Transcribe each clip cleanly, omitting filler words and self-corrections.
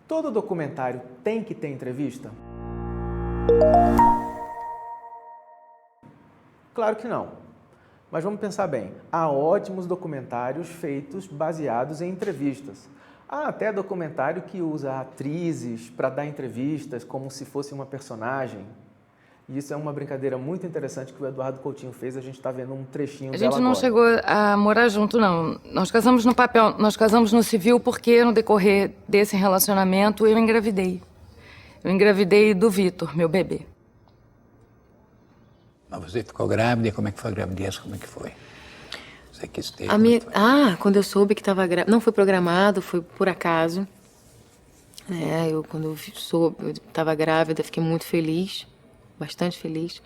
Todo documentário tem que ter entrevista? Claro que não. Mas vamos pensar bem. Há ótimos documentários feitos baseados em entrevistas. Há até documentário que usa atrizes para dar entrevistas como se fosse uma personagem. E isso é uma brincadeira muito interessante que o Eduardo Coutinho fez. A gente está vendo um trechinho dela agora. A gente não chegou a morar junto, não. Nós casamos no papel, nós casamos no civil porque no decorrer desse relacionamento eu engravidei. Eu engravidei do Vitor, meu bebê. Mas você ficou grávida? Como é que foi a gravidez? Como é que foi? Você quis ter? Quando eu soube que estava grávida... Não foi programado, foi por acaso. Quando eu soube que eu estava grávida, fiquei muito feliz. Bastante feliz.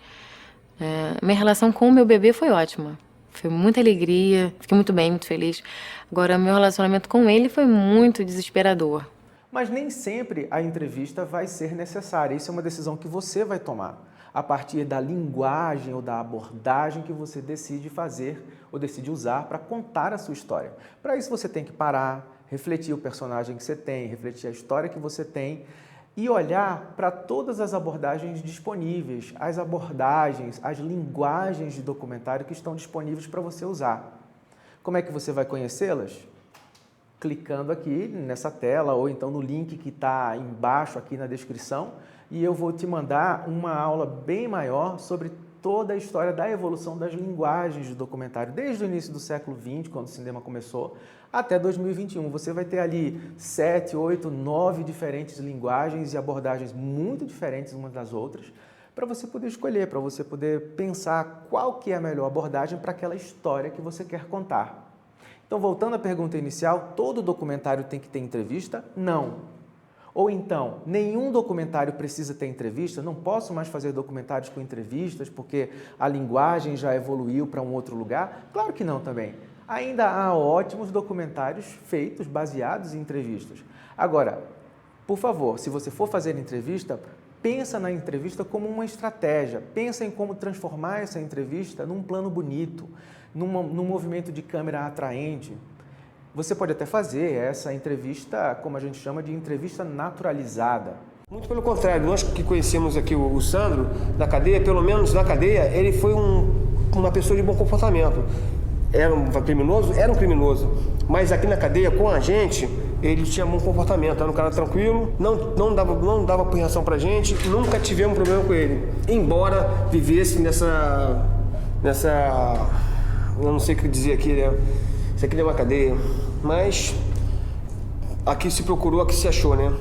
Minha relação com o meu bebê foi ótima. Foi muita alegria, fiquei muito bem, muito feliz. Agora, meu relacionamento com ele foi muito desesperador. Mas nem sempre a entrevista vai ser necessária. Isso é uma decisão que você vai tomar a partir da linguagem ou da abordagem que você decide fazer ou decide usar para contar a sua história. Para isso você tem que parar, refletir o personagem que você tem, refletir a história que você tem e olhar para todas as abordagens disponíveis, as abordagens, as linguagens de documentário que estão disponíveis para você usar. Como é que você vai conhecê-las? Clicando aqui nessa tela ou então no link que está embaixo aqui na descrição e eu vou te mandar uma aula bem maior sobre toda a história da evolução das linguagens de documentário, desde o início do século XX, quando o cinema começou, até 2021. Você vai ter ali 7, 8, 9 diferentes linguagens e abordagens muito diferentes umas das outras, para você poder escolher, para você poder pensar qual que é a melhor abordagem para aquela história que você quer contar. Então, voltando à pergunta inicial, todo documentário tem que ter entrevista? Não. Ou então, nenhum documentário precisa ter entrevista? Não posso mais fazer documentários com entrevistas porque a linguagem já evoluiu para um outro lugar? Claro que não também. Ainda há ótimos documentários feitos baseados em entrevistas. Agora, por favor, se você for fazer entrevista, pensa na entrevista como uma estratégia. Pensa em como transformar essa entrevista num plano bonito, num movimento de câmera atraente. Você pode até fazer essa entrevista, como a gente chama de entrevista naturalizada. Muito pelo contrário, nós que conhecemos aqui o Sandro na cadeia, pelo menos na cadeia, ele foi uma pessoa de bom comportamento. Era um criminoso, mas aqui na cadeia com a gente, ele tinha bom comportamento, era um cara tranquilo, não dava reação pra gente, nunca tivemos problema com ele. Embora vivesse nessa eu não sei o que dizer aqui, né? Isso aqui é uma cadeia, mas aqui se procurou, aqui se achou, né?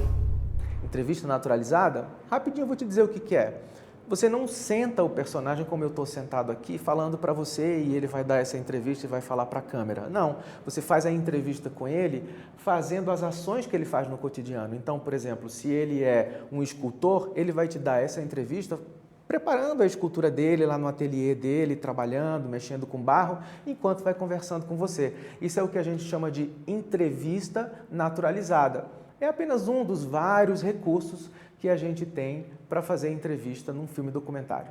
Entrevista naturalizada? Rapidinho eu vou te dizer o que é. Você não senta o personagem como eu estou sentado aqui, falando para você e ele vai dar essa entrevista e vai falar para a câmera. Não, você faz a entrevista com ele fazendo as ações que ele faz no cotidiano. Então, por exemplo, se ele é um escultor, ele vai te dar essa entrevista preparando a escultura dele lá no ateliê dele, trabalhando, mexendo com barro, enquanto vai conversando com você. Isso é o que a gente chama de entrevista naturalizada. É apenas um dos vários recursos que a gente tem para fazer entrevista num filme documentário.